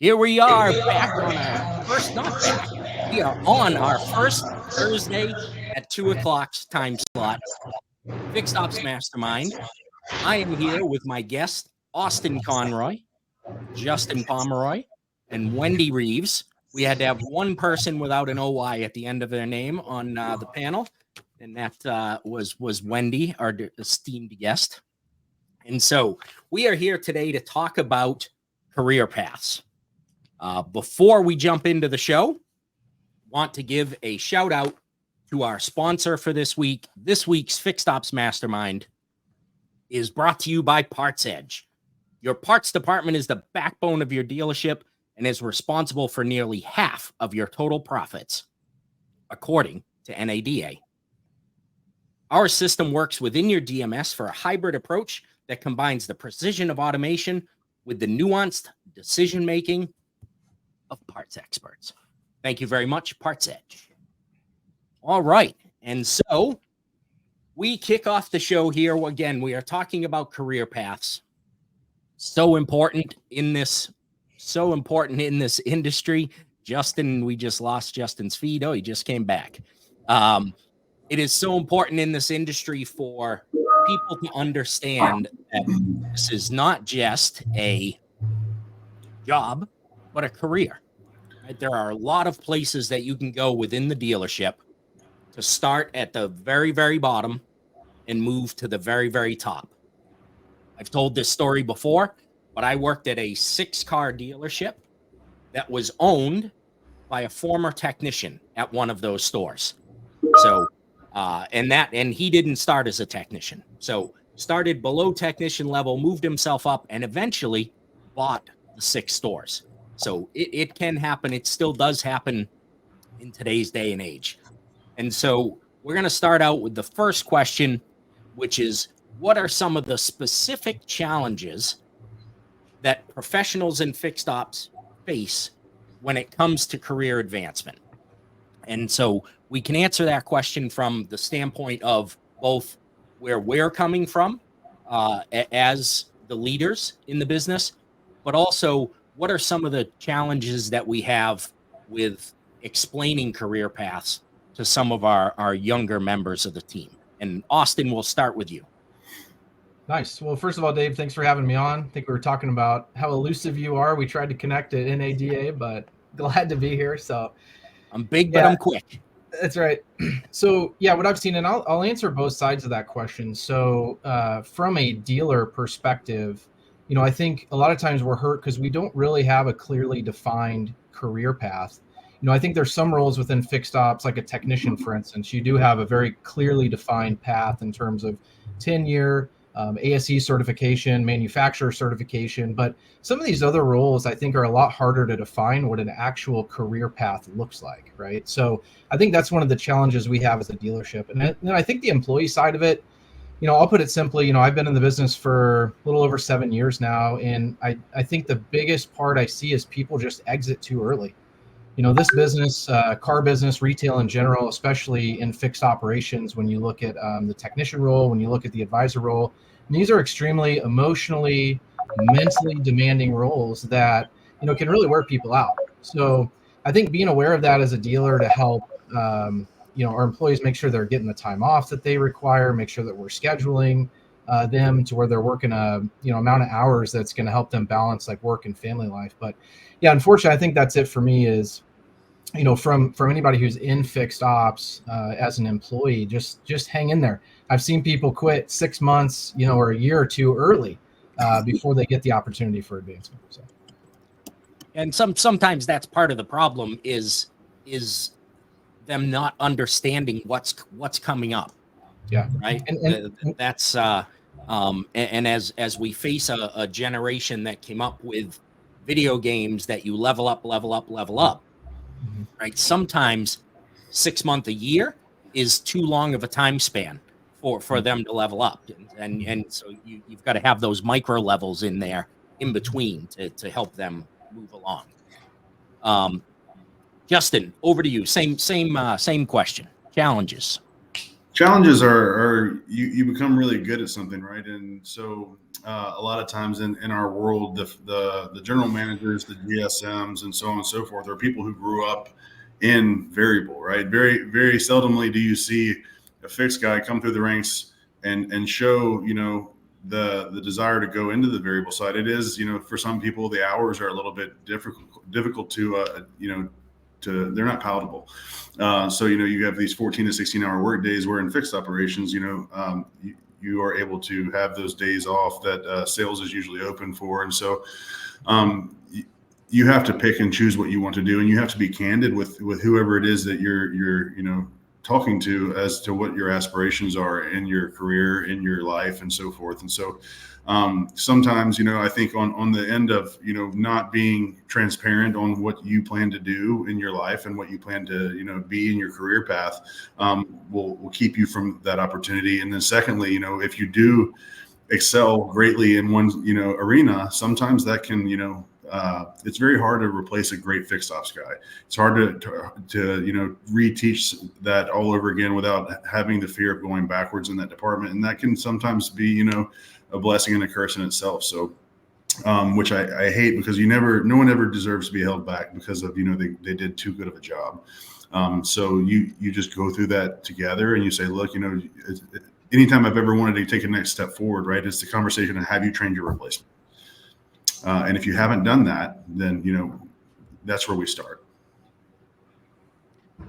Here we are back on our first, not back, we are on our first Thursday at 2 o'clock time slot, Fixed Ops Mastermind. I am here with my guest, Austin Conroy, Justin Pomeroy, and Wendy Reeves. We had to have one person without an OY at the end of their name on the panel, and that was Wendy, our esteemed guest. And so we are here today to talk about career paths. Before we jump into the show, want to give a shout out to our sponsor for this week. This week's Fixed Ops Mastermind is brought to you by Parts Edge. Your parts department is the backbone of your dealership and is responsible for nearly half of your total profits, according to NADA. Our system works within your DMS for a hybrid approach that combines the precision of automation with the nuanced decision-making of parts experts. Thank you very much, Parts Edge. All right. And so we kick off the show here. Again, we are talking about career paths. So important in this industry. Justin, we just lost Justin's feed. Oh, he just came back. It is so important in this industry for people to understand that this is not just a job, but a career. Right? There are a lot of places that you can go within the dealership to start at the very, very bottom and move to the very, very top. I've told this story before, but I worked at a 6-car dealership that was owned by a former technician at one of those stores. So, and he didn't start as a technician. So started below technician level, moved himself up, and eventually bought the 6 stores. So it can happen. It still does happen in today's day and age. And so we're going to start out with the first question, which is, what are some of the specific challenges that professionals in fixed ops face when it comes to career advancement? And so we can answer that question from the standpoint of both where we're coming from as the leaders in the business, but also what are some of the challenges that we have with explaining career paths to some of our younger members of the team. And Austin, we'll start with you. Nice. Well, first of all, Dave, thanks for having me on. I think we were talking about how elusive you are. We tried to connect at NADA, but glad to be here. So I'm big, but I'm quick. That's right. So yeah, what I've seen, and I'll answer both sides of that question. So from a dealer perspective, I think a lot of times we're hurt because we don't really have a clearly defined career path. I think there's some roles within fixed ops, like a technician, for instance. You do have a very clearly defined path in terms of tenure, ASE certification, manufacturer certification. But some of these other roles, I think, are a lot harder to define what an actual career path looks like, right? So I think that's one of the challenges we have as a dealership. And then I think the employee side of it, I'll put it simply, I've been in the business for a little over 7 years now. And I think the biggest part I see is people just exit too early. This business, car business, retail in general, especially in fixed operations, when you look at the technician role, when you look at the advisor role, these are extremely emotionally, mentally demanding roles that, can really wear people out. So I think being aware of that as a dealer to help, our employees make sure they're getting the time off that they require, make sure that we're scheduling them to where they're working a, amount of hours that's going to help them balance like work and family life. But yeah, unfortunately, I think that's it for me is, from anybody who's in fixed ops as an employee, just hang in there. I've seen people quit 6 months, or a year or two early before they get the opportunity for advancement. So. And sometimes that's part of the problem is them not understanding what's coming up. Yeah. Right. And that's and as we face a generation that came up with video games that you level up. Mm-hmm. Right. Sometimes 6 months, a year is too long of a time span for them to level up. And so you've got to have those micro levels in there in between to help them move along. Justin, over to you. Same question. Challenges. Challenges are you become really good at something, right? And so a lot of times in our world, the general managers, the GSMs, and so on and so forth are people who grew up in variable, right? Very seldomly do you see a fixed guy come through the ranks and show the desire to go into the variable side. It is, for some people the hours are a little bit difficult to they're not palatable. So you have these 14 to 16 hour work days where in fixed operations, you are able to have those days off that sales is usually open for. And so you have to pick and choose what you want to do, and you have to be candid with whoever it is that you're talking to as to what your aspirations are in your career, in your life, and so forth. And so sometimes, I think on the end of, not being transparent on what you plan to do in your life and what you plan to, be in your career path, will keep you from that opportunity. And then secondly, if you do excel greatly in one, arena, sometimes that can, it's very hard to replace a great fixed ops guy. It's hard to reteach that all over again without having the fear of going backwards in that department. And that can sometimes be, a blessing and a curse in itself. So, which I hate, because no one ever deserves to be held back because of, they did too good of a job. So you just go through that together and you say, look, anytime I've ever wanted to take a next step forward, right, it's the conversation of have you trained your replacement? And if you haven't done that, then, that's where we start.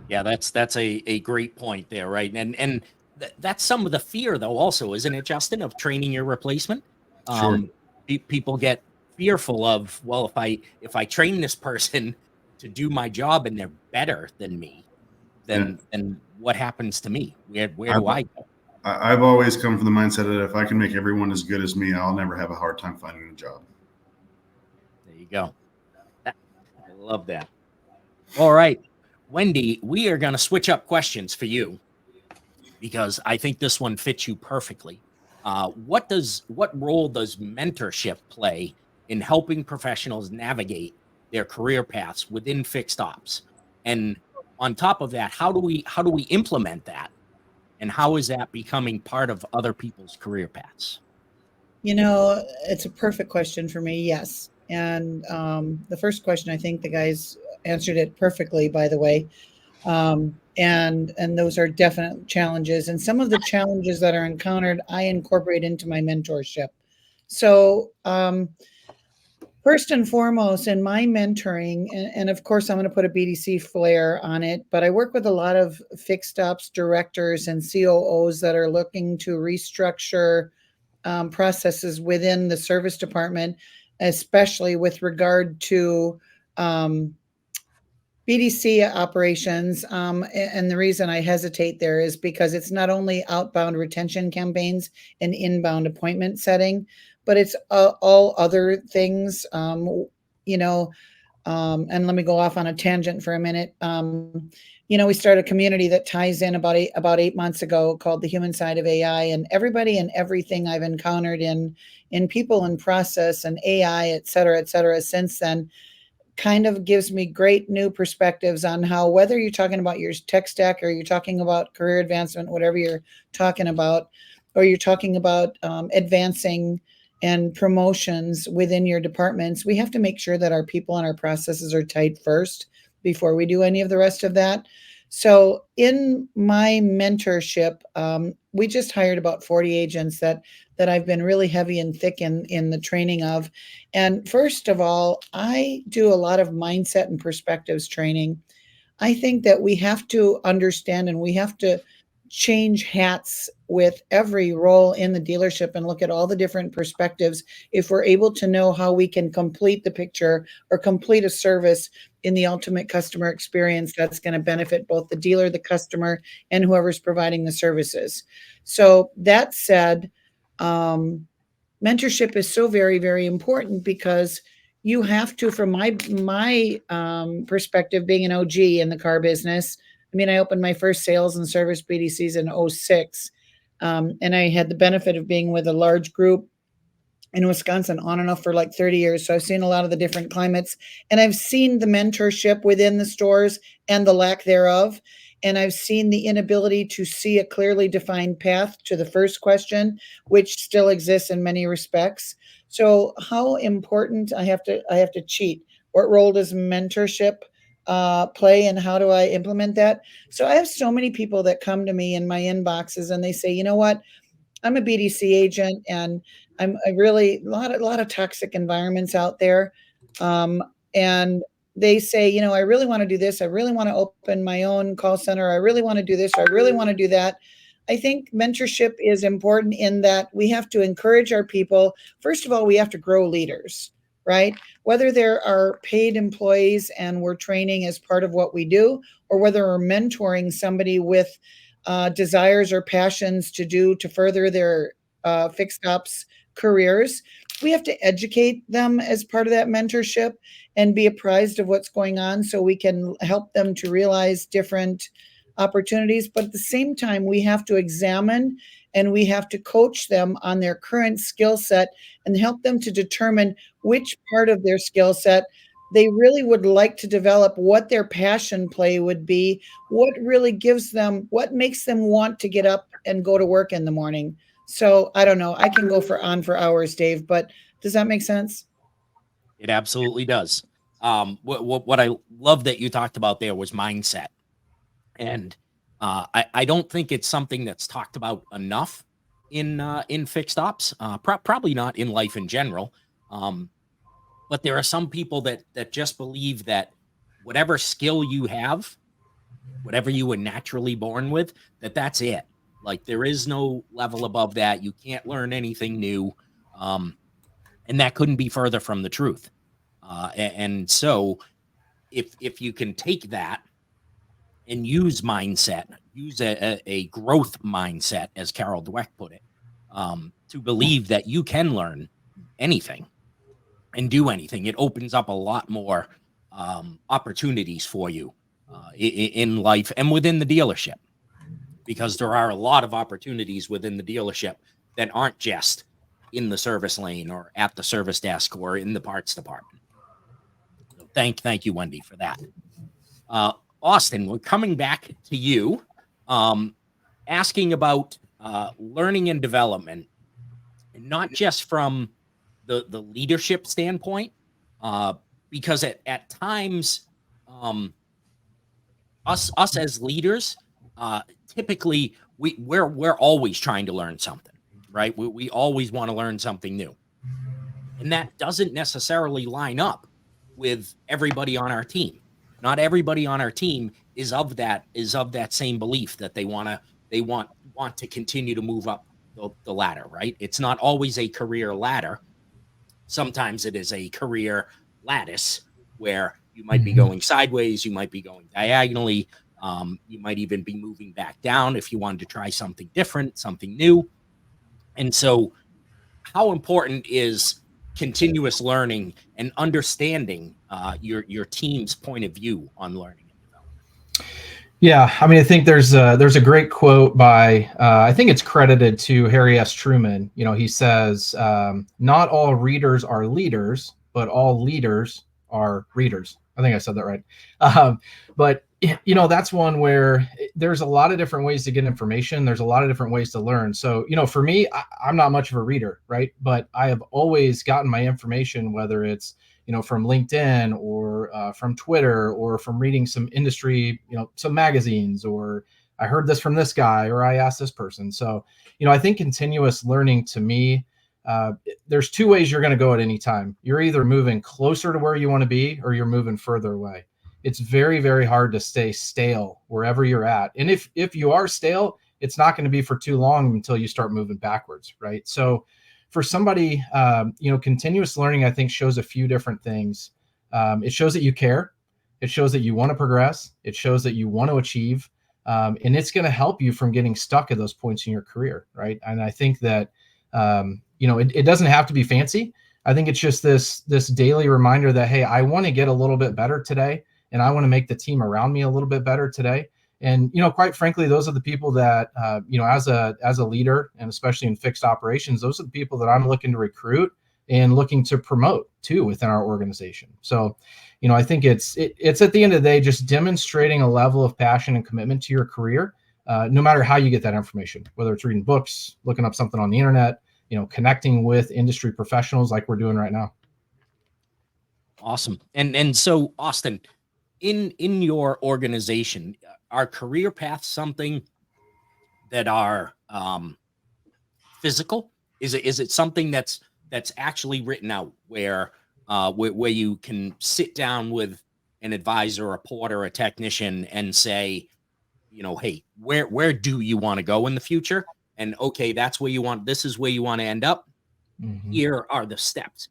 Yeah, that's a great point there, right? And that's some of the fear, though, also, isn't it, Justin, of training your replacement? Sure. People get fearful of, well, if I train this person to do my job and they're better than me, then what happens to me? Where do I go? I've always come from the mindset that if I can make everyone as good as me, I'll never have a hard time finding a job. There you go. I love that. All right, Wendy, we are going to switch up questions for you because I think this one fits you perfectly. What role does mentorship play in helping professionals navigate their career paths within fixed ops? And on top of that, how do we implement that? And how is that becoming part of other people's career paths? It's a perfect question for me. Yes. And the first question, I think the guys answered it perfectly, by the way. And those are definite challenges. And some of the challenges that are encountered, I incorporate into my mentorship. So first and foremost, in my mentoring, and of course, I'm going to put a BDC flair on it, but I work with a lot of fixed ops directors and COOs that are looking to restructure processes within the service department, especially with regard to BDC operations. And the reason I hesitate there is because it's not only outbound retention campaigns and inbound appointment setting, but it's all other things, and let me go off on a tangent for a minute. We started a community that ties in about 8 months ago called the Human Side of AI, and everybody and everything I've encountered in people and process and AI, et cetera, since then kind of gives me great new perspectives on how, whether you're talking about your tech stack or you're talking about career advancement, whatever you're talking about, or you're talking about advancing and promotions within your departments, we have to make sure that our people and our processes are tight first before we do any of the rest of that. So in my mentorship, we just hired about 40 agents that I've been really heavy and thick in the training of. And first of all, I do a lot of mindset and perspectives training. I think that we have to understand and we have to change hats with every role in the dealership and look at all the different perspectives if we're able to know how we can complete the picture or complete a service in the ultimate customer experience that's going to benefit both the dealer, the customer, and whoever's providing the services. So that said, mentorship is so very, very important because you have to, from my perspective, being an OG in the car business. I mean, I opened my first sales and service BDCs in 2006. And I had the benefit of being with a large group in Wisconsin on and off for like 30 years. So I've seen a lot of the different climates, and I've seen the mentorship within the stores and the lack thereof. And I've seen the inability to see a clearly defined path to the first question, which still exists in many respects. So how important I have to cheat. What role does mentorship play, and how do I implement that? So I have so many people that come to me in my inboxes and they say, you know what? I'm a BDC agent, and I really a lot of toxic environments out there. And they say, you know, I really want to do this. I really want to open my own call center. I really want to do this. Or I really want to do that. I think mentorship is important in that we have to encourage our people. First of all, we have to grow leaders, right? Whether there are paid employees and we're training as part of what we do, or whether we're mentoring somebody with desires or passions to further their fixed ops careers, we have to educate them as part of that mentorship and be apprised of what's going on so we can help them to realize different opportunities. But at the same time, we have to examine and we have to coach them on their current skill set and help them to determine which part of their skill set they really would like to develop, what their passion play would be, what really gives them, what makes them want to get up and go to work in the morning. So I don't know. I can go for hours, Dave, but does that make sense? It absolutely does. What I love that you talked about there was mindset. And I don't think it's something that's talked about enough in fixed ops, probably not in life in general. But there are some people that just believe that whatever skill you have, whatever you were naturally born with, that's it. Like there is no level above that. You can't learn anything new. And that couldn't be further from the truth. And so if you can take that and use mindset, use a growth mindset, as Carol Dweck put it, to believe that you can learn anything and do anything, it opens up a lot more opportunities for you in life and within the dealership, because there are a lot of opportunities within the dealership that aren't just in the service lane or at the service desk or in the parts department. So thank you, Wendy, for that. Austin, we're coming back to you, asking about learning and development, and not just from the leadership standpoint, because at times, us as leaders, typically we're always trying to learn something, right? We always want to learn something new, and that doesn't necessarily line up with everybody on our team. Not everybody on our team is of that same belief that they want to continue to move up the ladder, right? It's not always a career ladder. Sometimes it is a career lattice where you might be going sideways, you might be going diagonally, you might even be moving back down if you wanted to try something different, something new. And so how important is continuous learning and understanding your team's point of view on learning and development? Yeah, I mean, I think there's a great quote by I think it's credited to Harry S. Truman. You know, he says, "Not all readers are leaders, but all leaders are readers." I think I said that right. But you know, that's one where there's a lot of different ways to get information. There's a lot of different ways to learn. So, you know, for me, I'm not much of a reader, right? But I have always gotten my information, whether it's, you know, from LinkedIn or from Twitter or from reading some industry, you know, some magazines, or I heard this from this guy, or I asked this person. So, you know, I think continuous learning to me, there's two ways you're going to go at any time. You're either moving closer to where you want to be, or you're moving further away. It's very, very hard to stay stale wherever you're at. And if you are stale, it's not going to be for too long until you start moving backwards, right? So for somebody, you know, continuous learning, I think, shows a few different things. It shows that you care. It shows that you want to progress. It shows that you want to achieve. And it's going to help you from getting stuck at those points in your career, right? And I think that, you know, it doesn't have to be fancy. I think it's just this daily reminder that, hey, I want to get a little bit better today, and I want to make the team around me a little bit better today. And, you know, quite frankly, those are the people that, you know, as a leader, and especially in fixed operations, those are the people that I'm looking to recruit and looking to promote too within our organization. So, I think it's at the end of the day, just demonstrating a level of passion and commitment to your career, no matter how you get that information, whether it's reading books, looking up something on the internet, connecting with industry professionals like we're doing right now. Awesome. And so, Austin, in your organization, are career paths something that are physical? Is it something that's actually written out where you can sit down with an advisor, a porter, a technician, and say, hey, where do you want to go in the future? And okay, that's where you want. This is where you want to end up. Mm-hmm. Here are the steps.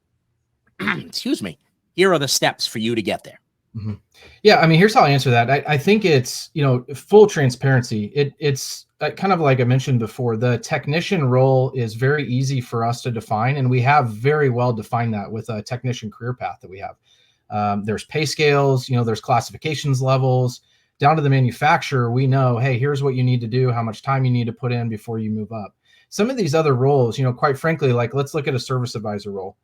Excuse me. Here are the steps for you to get there. Mm-hmm. Yeah, I mean, here's how I answer that. I think it's, full transparency. It's kind of like I mentioned before, the technician role is very easy for us to define, and we have very well defined that with a technician career path that we have. There's pay scales, there's classifications levels, down to the manufacturer. We know, hey, here's what you need to do, how much time you need to put in before you move up. Some of these other roles, quite frankly, like let's look at a service advisor role.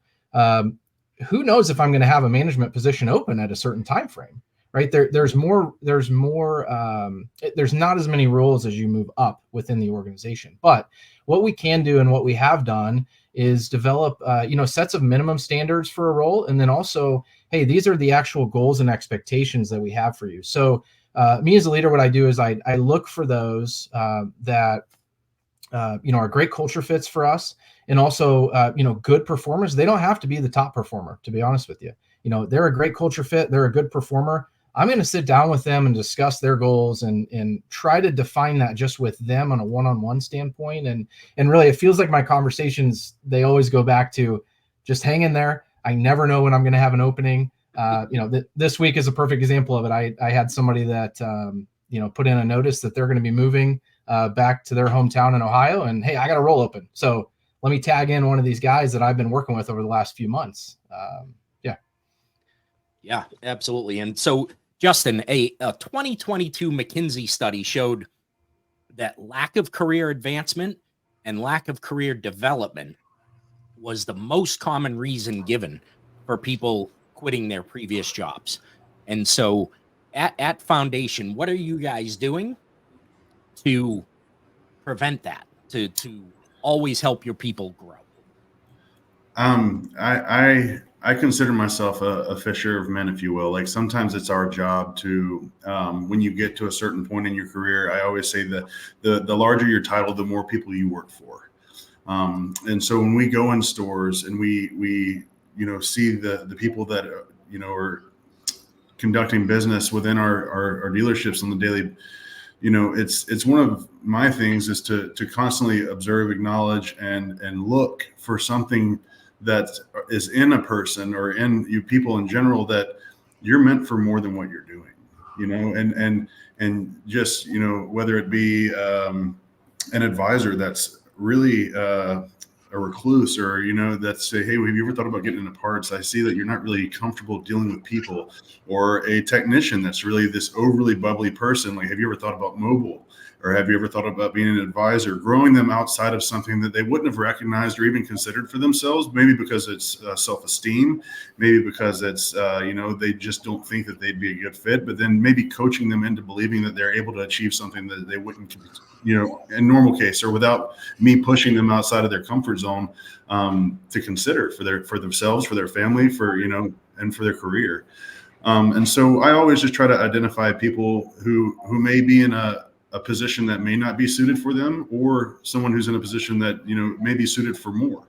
Who knows if I'm going to have a management position open at a certain time frame, right? There's not as many roles as you move up within the organization. But what we can do and what we have done is develop, sets of minimum standards for a role. And then also, hey, these are the actual goals and expectations that we have for you. So me as a leader, what I do is I look for those that are great culture fits for us. And also, good performers. They don't have to be the top performer, to be honest with you. They're a great culture fit. They're a good performer. I'm going to sit down with them and discuss their goals and try to define that just with them on a one-on-one standpoint. And really, it feels like my conversations, they always go back to just hang in there. I never know when I'm going to have an opening. This week is a perfect example of it. I had somebody that, put in a notice that they're going to be moving back to their hometown in Ohio. And hey, I got a role open. So let me tag in one of these guys that I've been working with over the last few months. Yeah, absolutely. And so, Justin, a 2022 McKinsey study showed that lack of career advancement and lack of career development was the most common reason given for people quitting their previous jobs. And so at Foundation, what are you guys doing to prevent that, to always help your people grow? I consider myself a fisher of men, if you will. Like sometimes it's our job to, when you get to a certain point in your career, I always say that the larger your title, the more people you work for. And so when we go in stores and we see the people that, are conducting business within our dealerships on the daily, it's one of my things is to constantly observe, acknowledge, and look for something that is in a person or in you people in general that you're meant for more than what you're doing, and just, whether it be an advisor that's really a recluse or, that say, hey, have you ever thought about getting into parts? I see that you're not really comfortable dealing with people, or a technician that's really this overly bubbly person. Like, have you ever thought about mobile? Or have you ever thought about being an advisor, growing them outside of something that they wouldn't have recognized or even considered for themselves? Maybe because it's self-esteem, maybe because it's, they just don't think that they'd be a good fit, but then maybe coaching them into believing that they're able to achieve something that they wouldn't, in normal case, or without me pushing them outside of their comfort zone to consider for themselves, for their family, and for their career. And so I always just try to identify people who may be in a position that may not be suited for them, or someone who's in a position that, may be suited for more.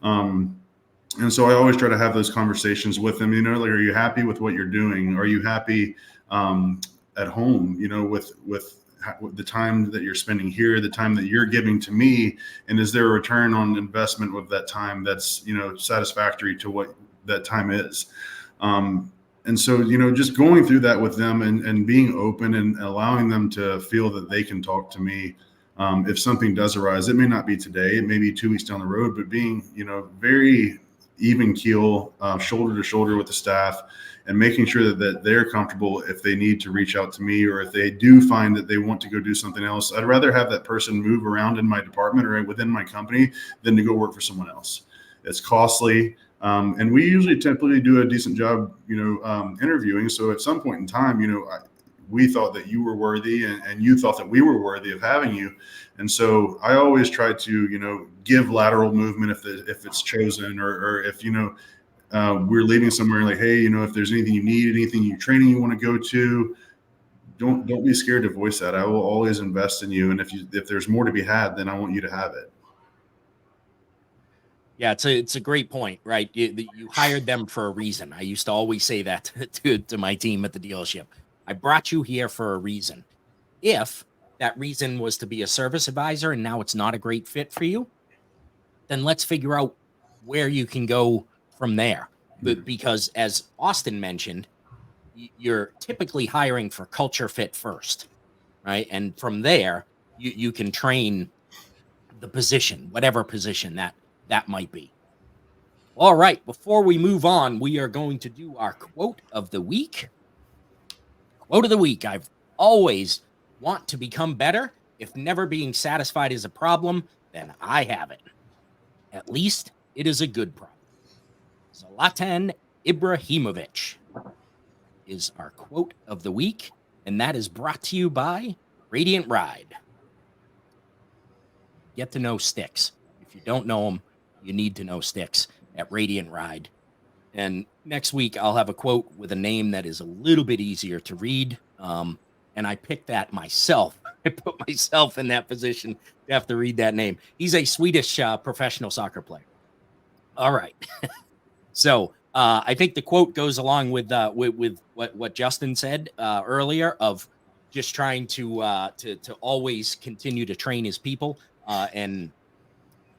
And so I always try to have those conversations with them, like, are you happy with what you're doing? Are you happy at home, with the time that you're spending here, the time that you're giving to me? And is there a return on investment with that time that's, satisfactory to what that time is? And so, just going through that with them and being open and allowing them to feel that they can talk to me. If something does arise, it may not be today, it may be 2 weeks down the road, but being, very even keel, shoulder to shoulder with the staff, and making sure that they're comfortable if they need to reach out to me, or if they do find that they want to go do something else. I'd rather have that person move around in my department or within my company than to go work for someone else. It's costly. And we usually typically do a decent job, interviewing. So at some point in time, we thought that you were worthy, and you thought that we were worthy of having you. And so I always try to, give lateral movement if it's chosen, or if, we're leaving somewhere like, hey, if there's anything you need, anything training you want to go to, don't be scared to voice that. I will always invest in you. And if there's more to be had, then I want you to have it. Yeah, it's a great point, right? You hired them for a reason. I used to always say that to my team at the dealership. I brought you here for a reason. If that reason was to be a service advisor and now it's not a great fit for you, then let's figure out where you can go from there. But because as Austin mentioned, you're typically hiring for culture fit first, right? And from there, you can train the position, whatever position that might be. All right, before we move on, we are going to do our quote of the week. Quote of the week. I've always want to become better. If never being satisfied is a problem, then I have it. At least it is a good problem. Zlatan Ibrahimovic is our quote of the week, and that is brought to you by Radiant Ride. Get to know Sticks. If you don't know them, you need to know Sticks at Radiant Ride. And next week, I'll have a quote with a name that is a little bit easier to read. And I picked that myself. I put myself in that position to have to read that name. He's a Swedish professional soccer player. All right. So I think the quote goes along with what Justin said earlier of just trying to always continue to train his people. And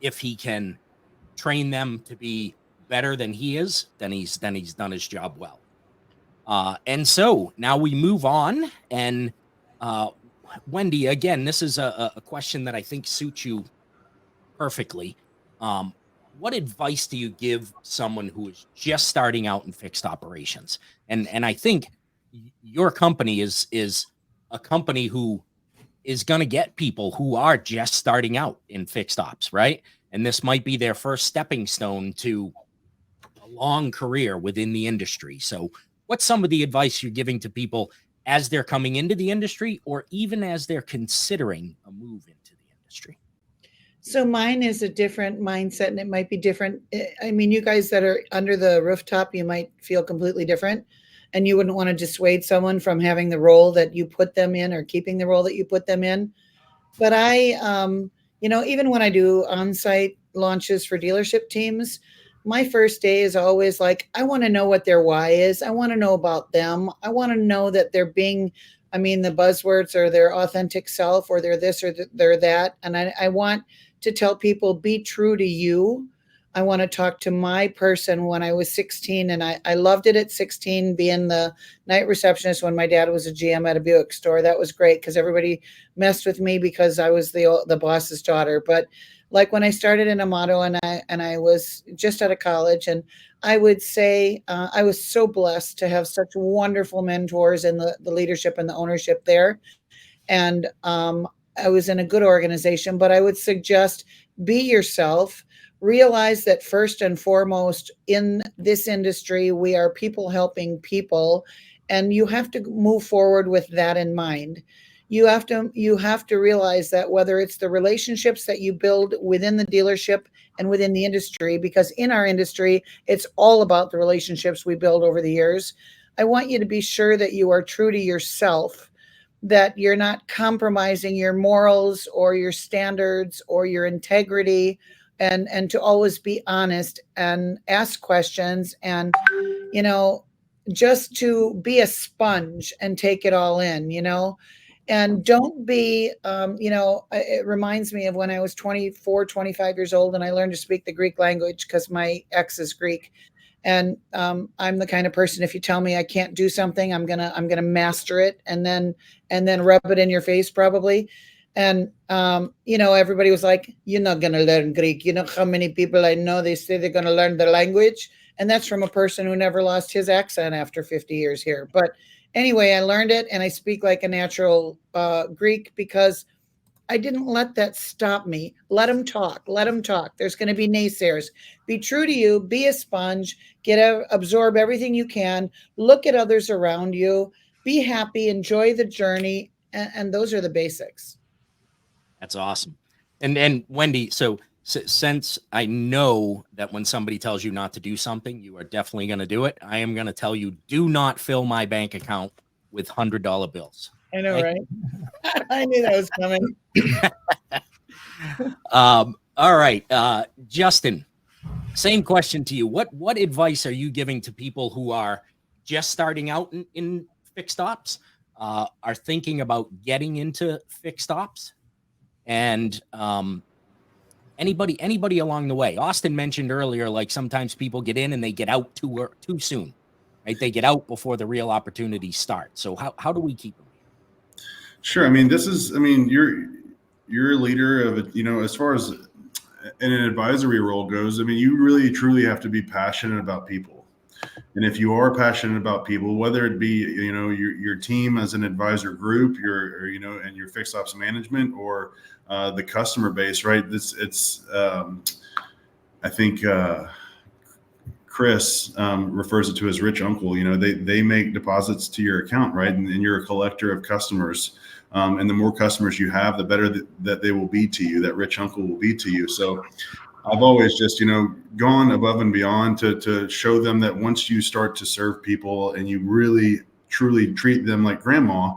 if he can train them to be better than he is, then he's done his job well. And so now we move on. And Wendy, again, this is a question that I think suits you perfectly. What advice do you give someone who is just starting out in fixed operations? And I think your company is a company who is going to get people who are just starting out in fixed ops, right? And this might be their first stepping stone to a long career within the industry. So what's some of the advice you're giving to people as they're coming into the industry, or even as they're considering a move into the industry? So mine is a different mindset, and it might be different. I mean, you guys that are under the rooftop, you might feel completely different, and you wouldn't want to dissuade someone from having the role that you put them in or keeping the role that you put them in. But even when I do on-site launches for dealership teams, my first day is always like, I want to know what their why is. I want to know about them. I want to know that they're being, the buzzwords are their authentic self, or they're this or they're that. And I want to tell people, be true to you. I want to talk to my person when I was 16, and I loved it at 16, being the night receptionist when my dad was a GM at a Buick store. That was great because everybody messed with me because I was the boss's daughter. But like when I started in Amato and I was just out of college, and I would say I was so blessed to have such wonderful mentors in the leadership and the ownership there. And I was in a good organization, but I would suggest be yourself. Realize that first and foremost in this industry, we are people helping people, and you have to move forward with that in mind. You have to realize that whether it's the relationships that you build within the dealership and within the industry, because in our industry, it's all about the relationships we build over the years. I want you to be sure that you are true to yourself, that you're not compromising your morals or your standards or your integrity, and to always be honest and ask questions, and just to be a sponge and take it all in, and don't be it reminds me of when I was 24, 25 years old, and I learned to speak the Greek language because my ex is Greek. And I'm the kind of person, if you tell me I can't do something, I'm gonna master it, and then rub it in your face probably. And everybody was like, "You're not gonna learn Greek." You know how many people I know, they say they're gonna learn the language, and that's from a person who never lost his accent after 50 years here. But anyway, I learned it, and I speak like a natural Greek because I didn't let that stop me. Let them talk. Let them talk. There's going to be naysayers. Be true to you. Be a sponge. Absorb everything you can. Look at others around you. Be happy. Enjoy the journey. And those are the basics. That's awesome. And Wendy, so since I know that when somebody tells you not to do something, you are definitely going to do it. I am going to tell you, do not fill my bank account with $100 bills. I know, Okay? right? I knew that was coming. All right. Justin, same question to you. What advice are you giving to people who are just starting out in fixed ops, are thinking about getting into fixed ops, and anybody along the way? Austin mentioned earlier, like sometimes people get in and they get out too soon, right? They get out before the real opportunities start. So how do we keep them here? Sure. I mean, you're a leader of it, as far as in an advisory role goes. I mean, you really truly have to be passionate about people. And if you are passionate about people, whether it be, your team as an advisor group, and your fixed ops management, or the customer base, right? I think Chris refers it to as rich uncle. They make deposits to your account, right? And you're a collector of customers. And the more customers you have, the better that they will be to you, that rich uncle will be to you. So I've always just, gone above and beyond to show them that once you start to serve people and you really, truly treat them like grandma,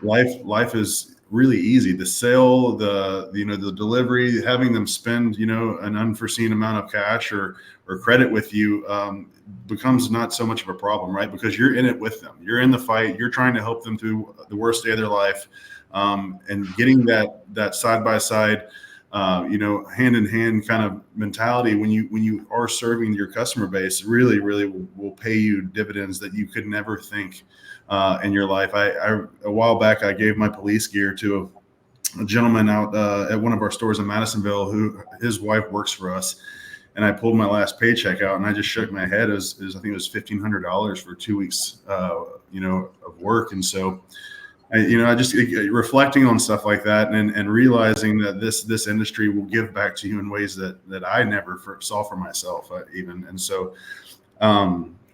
life is really easy. The sale, the delivery, having them spend, an unforeseen amount of cash or credit with you becomes not so much of a problem, right? Because you're in it with them. You're in the fight. You're trying to help them through the worst day of their life, and getting that side by side, hand in hand kind of mentality when you are serving your customer base really, really will pay you dividends that you could never think in your life. A while back, I gave my police gear to a gentleman out at one of our stores in Madisonville who his wife works for us. And I pulled my last paycheck out and I just shook my head. I think it was $1,500 for 2 weeks, of work. And so, I just reflecting on stuff like that and realizing that this industry will give back to you in ways that I never saw for myself even. And so,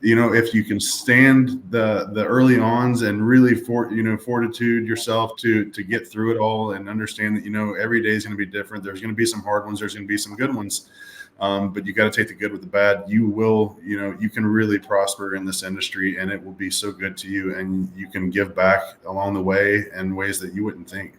if you can stand the early ons and really fortitude yourself to get through it all and understand that, every day is going to be different. There's going to be some hard ones. There's going to be some good ones. But you got to take the good with the bad. You can really prosper in this industry and it will be so good to you, and you can give back along the way in ways that you wouldn't think.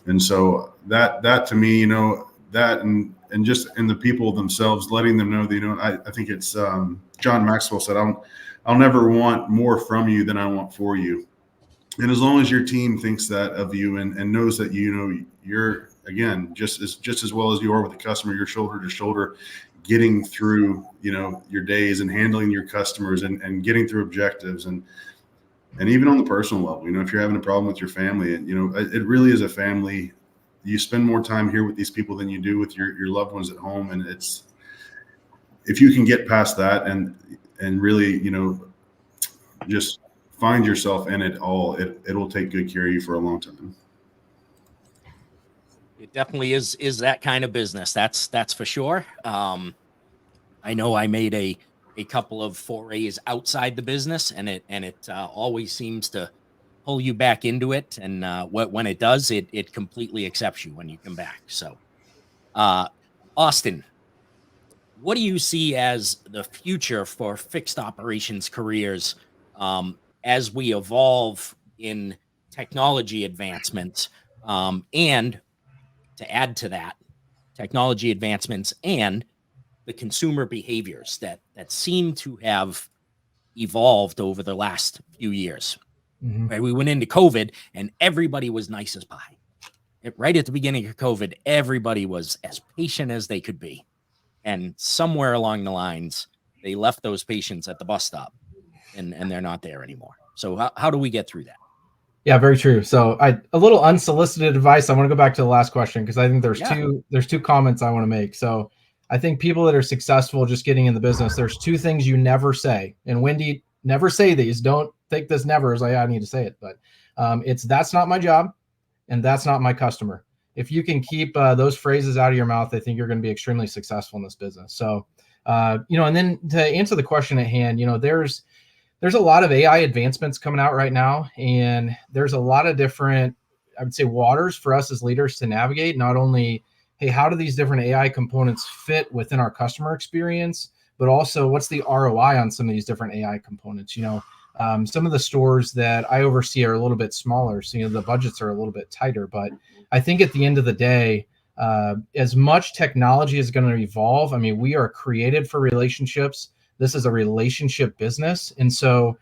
And so that to me, that and just in the people themselves, letting them know that, I think it's John Maxwell said, I'll never want more from you than I want for you. And as long as your team thinks that of you and knows that, you're, again, just as well as you are with the customer, you're shoulder to shoulder, getting through, your days and handling your customers and getting through objectives. And even on the personal level, if you're having a problem with your family, and, it really is a family. You spend more time here with these people than you do with your loved ones at home. And if you can get past that and really, just find yourself in it all, it'll take good care of you for a long time. It definitely is that kind of business. That's for sure. I know I made a couple of forays outside the business, and it always seems to pull you back into it. And when it does, it completely accepts you when you come back. So, Austin, what do you see as the future for fixed operations careers as we evolve in technology advancements, and to add to that, technology advancements and the consumer behaviors that seem to have evolved over the last few years? Mm-hmm. Right? We went into COVID and everybody was nice as pie. Right at the beginning of COVID, everybody was as patient as they could be. And somewhere along the lines, they left those patients at the bus stop and they're not there anymore. So how do we get through that? Yeah, very true. So a little unsolicited advice. I want to go back to the last question because I think there's two comments I want to make. So I think people that are successful just getting in the business, there's two things you never say. And Wendy, never say these. Don't take this never as I need to say it, but it's that's not my job and that's not my customer. if you can keep those phrases out of your mouth, I think you're going to be extremely successful in this business. So, and then to answer the question at hand, there's a lot of AI advancements coming out right now, and there's a lot of different, I would say, waters for us as leaders to navigate. Not only, hey, how do these different AI components fit within our customer experience, but also what's the ROI on some of these different AI components? Some of the stores that I oversee are a little bit smaller, so the budgets are a little bit tighter. But I think at the end of the day, as much technology is going to evolve, I mean, we are created for relationships. This is a relationship business. And so,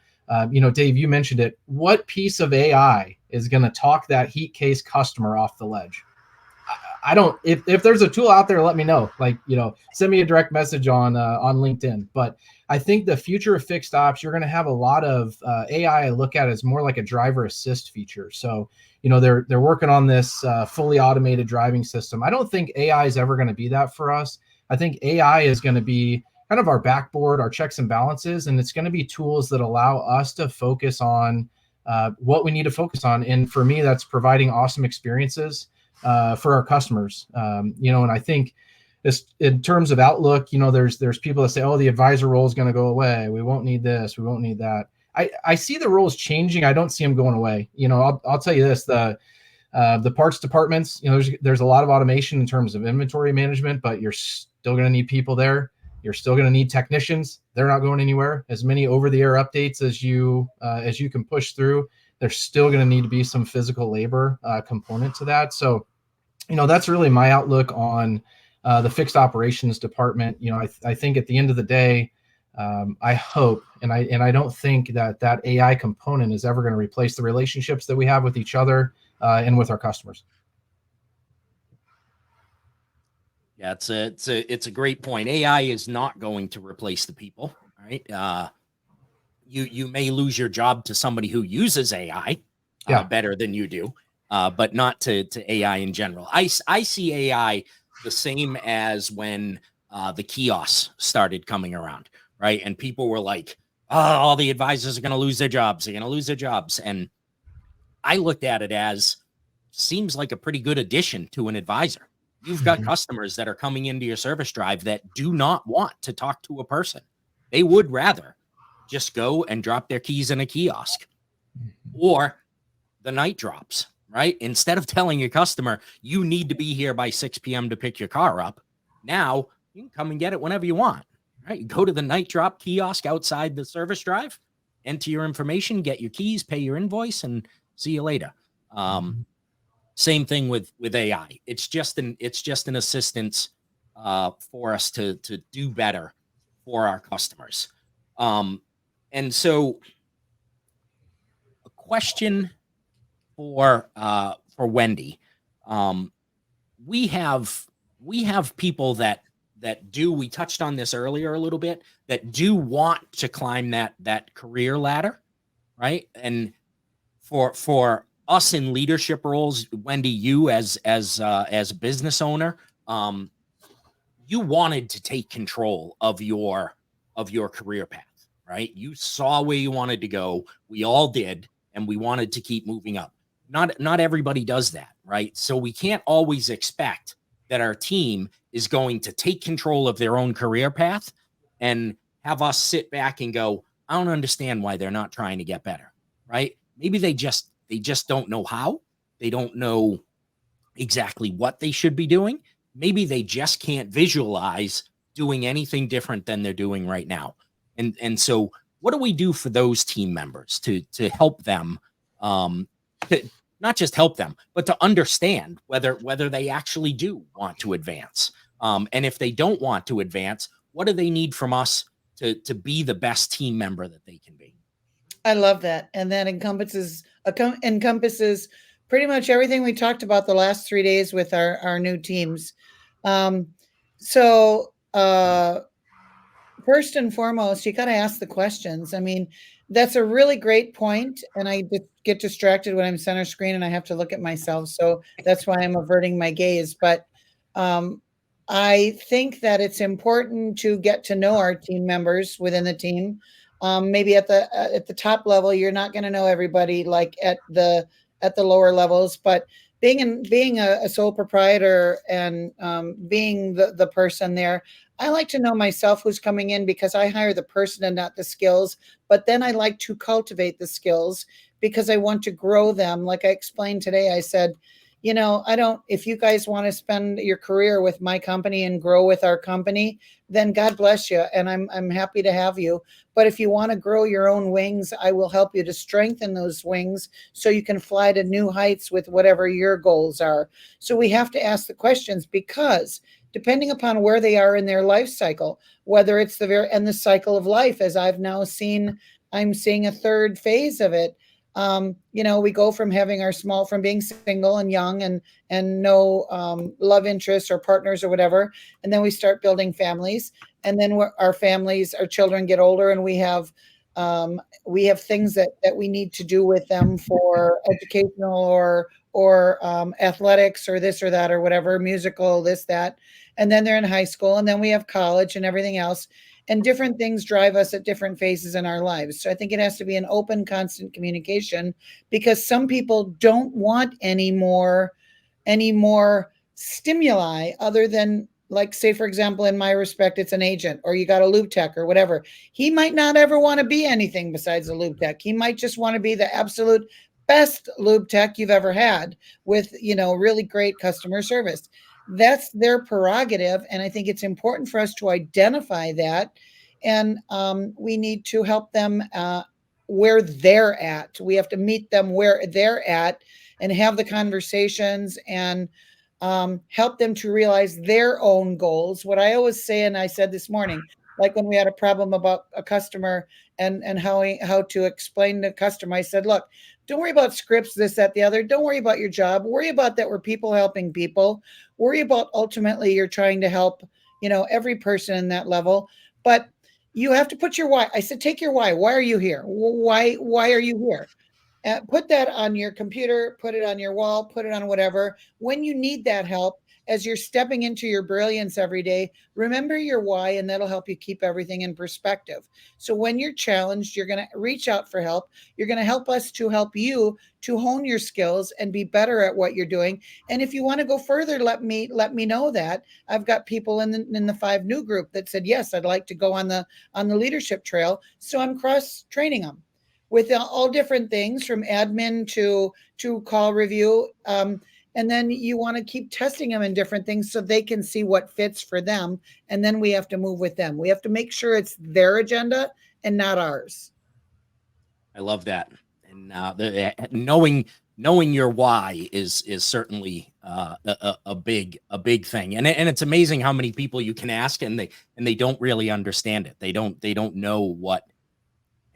Dave, you mentioned it. What piece of AI is going to talk that heat case customer off the ledge? I don't, if there's a tool out there, let me know, send me a direct message on LinkedIn. But I think the future of fixed ops, you're going to have a lot of AI. I look at it as more like a driver assist feature. So, they're working on this fully automated driving system. I don't think AI is ever going to be that for us. I think AI is going to be kind of our backboard, our checks and balances, and it's going to be tools that allow us to focus on what we need to focus on. And for me, that's providing awesome experiences for our customers. And I think this, in terms of outlook, there's people that say, oh, the advisor role is going to go away. We won't need this. We won't need that. I see the roles changing. I don't see them going away. I'll tell you this, the parts departments, there's a lot of automation in terms of inventory management, but you're still going to need people there. You're still going to need technicians. They're not going anywhere. As many over-the-air updates as you can push through, there's still going to need to be some physical labor component to that. So, that's really my outlook on the fixed operations department. I think at the end of the day, I hope, and I don't think that AI component is ever going to replace the relationships that we have with each other and with our customers. Yeah, it's a great point. AI is not going to replace the people, right? You may lose your job to somebody who uses AI better than you do, but not to AI in general. I see AI the same as when the kiosks started coming around, right? And people were like, oh, all the advisors are going to lose their jobs. They're going to lose their jobs. And I looked at it as, seems like a pretty good addition to an advisor. You've got customers that are coming into your service drive that do not want to talk to a person. They would rather just go and drop their keys in a kiosk or the night drops, right? Instead of telling your customer, you need to be here by 6 p.m. to pick your car up, now you can come and get it whenever you want, right? You go to the night drop kiosk outside the service drive, enter your information, get your keys, pay your invoice, and see you later. Same thing with AI. It's just an assistance for us to do better for our customers. And so, a question for Wendy. We have people that do. We touched on this earlier a little bit. That do want to climb that career ladder, right? And for us in leadership roles, Wendy, you as a business owner, you wanted to take control of your career path, right? You saw where you wanted to go. We all did, and we wanted to keep moving up. Not everybody does that, right? So we can't always expect that our team is going to take control of their own career path and have us sit back and go, I don't understand why they're not trying to get better, right? Maybe they just don't know how. They don't know exactly what they should be doing. Maybe they just can't visualize doing anything different than they're doing right now. And so what do we do for those team members to help them, to not just help them, but to understand whether they actually do want to advance? And if they don't want to advance, what do they need from us to be the best team member that they can be? I love that. And that encompasses pretty much everything we talked about the last 3 days with our new teams. First and foremost, you got to ask the questions. I mean, that's a really great point, and I get distracted when I'm center screen and I have to look at myself. So that's why I'm averting my gaze. But I think that it's important to get to know our team members within the team. Maybe at the top level, you're not going to know everybody like at the lower levels, but being a sole proprietor and being the person there, I like to know myself who's coming in because I hire the person and not the skills. But then I like to cultivate the skills because I want to grow them. Like I explained today, I said, I don't, if you guys want to spend your career with my company and grow with our company, then God bless you. And I'm happy to have you. But if you want to grow your own wings, I will help you to strengthen those wings so you can fly to new heights with whatever your goals are. So we have to ask the questions because depending upon where they are in their life cycle, whether it's the cycle of life, as I've now seen, I'm seeing a third phase of it. We go from from being single and young and no love interests or partners or whatever, and then we start building families, and then our children get older, and we have things that we need to do with them for educational or athletics or this or that or whatever, musical, this, that. And then they're in high school, and then we have college and everything else. And different things drive us at different phases in our lives. So I think it has to be an open, constant communication because some people don't want any more stimuli other than, like, say, for example, in my respect, it's an agent or you got a lube tech or whatever. He might not ever want to be anything besides a lube tech. He might just want to be the absolute best lube tech you've ever had with, really great customer service. That's their prerogative. And I think it's important for us to identify that. And we need to help them where they're at. We have to meet them where they're at and have the conversations and help them to realize their own goals. What I always say, and I said this morning, like when we had a problem about a customer and how to explain to the customer, I said, look, don't worry about scripts, this, that, the other. Don't worry about your job. Worry about that we're people helping people. Worry about ultimately you're trying to help, every person in that level. But you have to put your why. I said, take your why. Why are you here? Why are you here? Put that on your computer, put it on your wall, put it on whatever. When you need that help, as you're stepping into your brilliance every day, remember your why, and that'll help you keep everything in perspective. So when you're challenged, you're going to reach out for help. You're going to help us to help you to hone your skills and be better at what you're doing. And if you want to go further, let me know that. I've got people in the 5 New group that said, yes, I'd like to go on the leadership trail. So I'm cross training them with all different things from admin to call review. And then you want to keep testing them in different things so they can see what fits for them. And then we have to move with them. We have to make sure it's their agenda and not ours. I love that. And knowing your why is certainly a big thing. And it's amazing how many people you can ask and they don't really understand it. They don't know what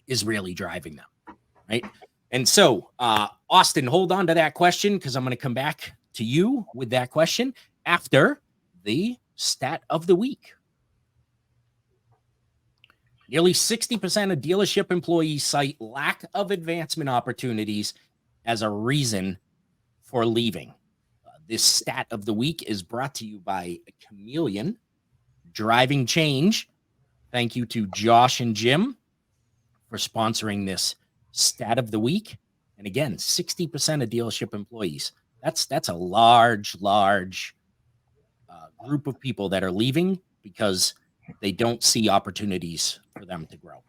is really driving them, right? And so, Austin, hold on to that question because I'm going to come back to you with that question after the stat of the week. Nearly 60% of dealership employees cite lack of advancement opportunities as a reason for leaving. This stat of the week is brought to you by Chameleon Driving Change. Thank you to Josh and Jim for sponsoring this stat of the week. And again, 60% of dealership employees. That's a large group of people that are leaving because they don't see opportunities for them to grow.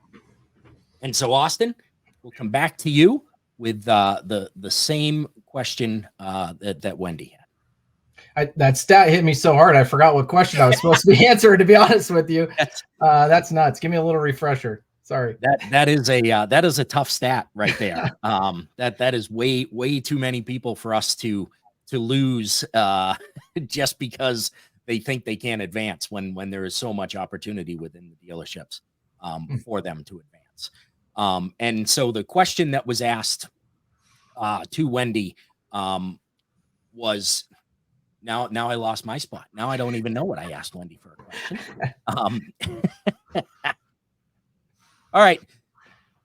And so, Austin, we'll come back to you with the same question that Wendy had. That stat hit me so hard, I forgot what question I was supposed to be answering, to be honest with you. That's nuts. Give me a little refresher. Sorry. That is a tough stat right there. That is way too many people for us to lose just because they think they can't advance when there is so much opportunity within the dealerships for them to advance. And so the question that was asked to Wendy was, now I lost my spot. Now I don't even know what I asked Wendy for a question. All right.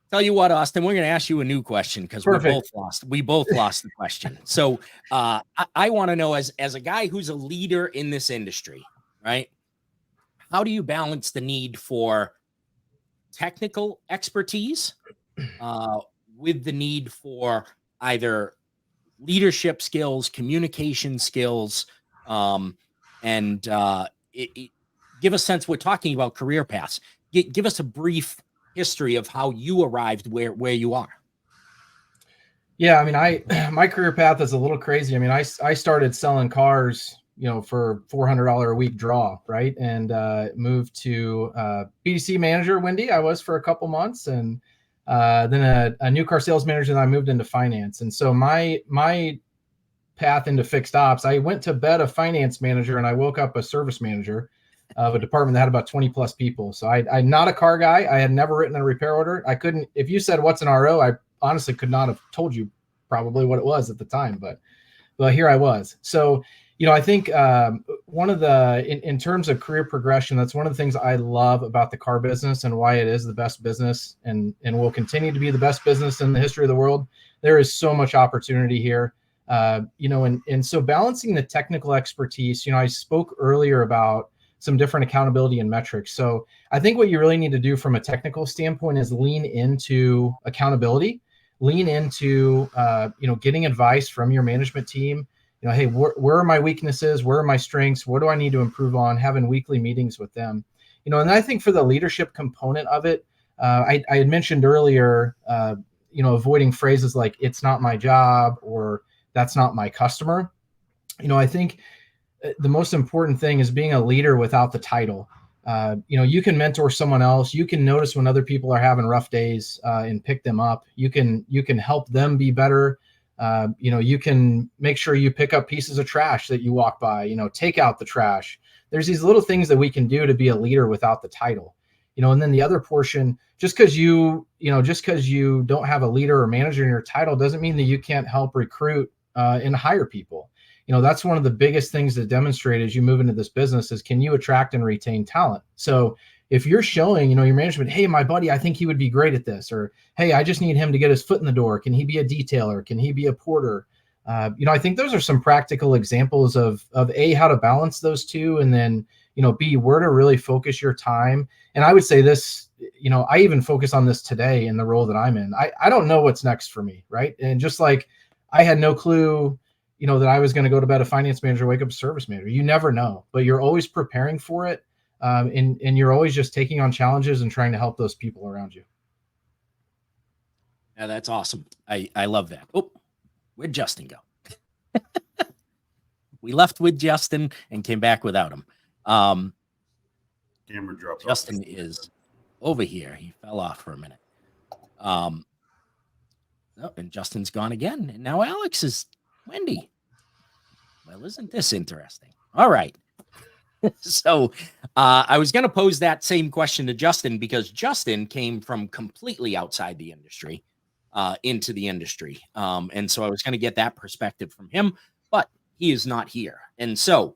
Tell you what, Austin, we're going to ask you a new question because we both lost the question. So I want to know, as a guy who's a leader in this industry, right? How do you balance the need for technical expertise with the need for either leadership skills, communication skills, and give a sense. We're talking about career paths. Give us a brief history of how you arrived where you are. Yeah, I mean, my career path is a little crazy. I mean, I started selling cars, for $400 a week draw, right? And moved to BDC manager, Wendy. I was for a couple months, and then a new car sales manager. And I moved into finance. And so my path into fixed ops, I went to bed a finance manager, and I woke up a service manager of a department that had about 20 plus people. So I'm not a car guy. I had never written a repair order. I couldn't. If you said what's an RO, I honestly could not have told you probably what it was at the time, but here I was. So, I think one of in terms of career progression, that's one of the things I love about the car business and why it is the best business and will continue to be the best business in the history of the world. There is so much opportunity here, and so balancing the technical expertise, I spoke earlier about some different accountability and metrics. So I think what you really need to do from a technical standpoint is lean into accountability, lean into, getting advice from your management team. Hey, where are my weaknesses? Where are my strengths? What do I need to improve on? Having weekly meetings with them. And I think for the leadership component of it, I had mentioned earlier, avoiding phrases like "it's not my job" or "that's not my customer." I think the most important thing is being a leader without the title. You can mentor someone else. You can notice when other people are having rough days and pick them up. You can help them be better. You can make sure you pick up pieces of trash that you walk by, take out the trash. There's these little things that we can do to be a leader without the title, and then the other portion, just because you don't have a leader or manager in your title doesn't mean that you can't help recruit and hire people. That's one of the biggest things to demonstrate as you move into this business is, can you attract and retain talent? So if you're showing, your management, hey, my buddy, I think he would be great at this, or, hey, I just need him to get his foot in the door. Can he be a detailer? Can he be a porter? I think those are some practical examples of A, how to balance those two, and then, B, where to really focus your time. And I would say this, I even focus on this today in the role that I'm in. I don't know what's next for me, right? And just like I had no clue, that I was going to go to bed a finance manager, wake up a service manager. You never know, but you're always preparing for it. And you're always just taking on challenges and trying to help those people around you. Yeah, that's awesome. I love that. Oh, where'd Justin go? We left with Justin and came back without him. Camera dropped. Justin is over here. He fell off for a minute. Oh, and Justin's gone again. And now Alex is Wendy. Well, isn't this interesting? All right. So I was going to pose that same question to Justin because Justin came from completely outside the industry into the industry. And so I was going to get that perspective from him, but he is not here. And so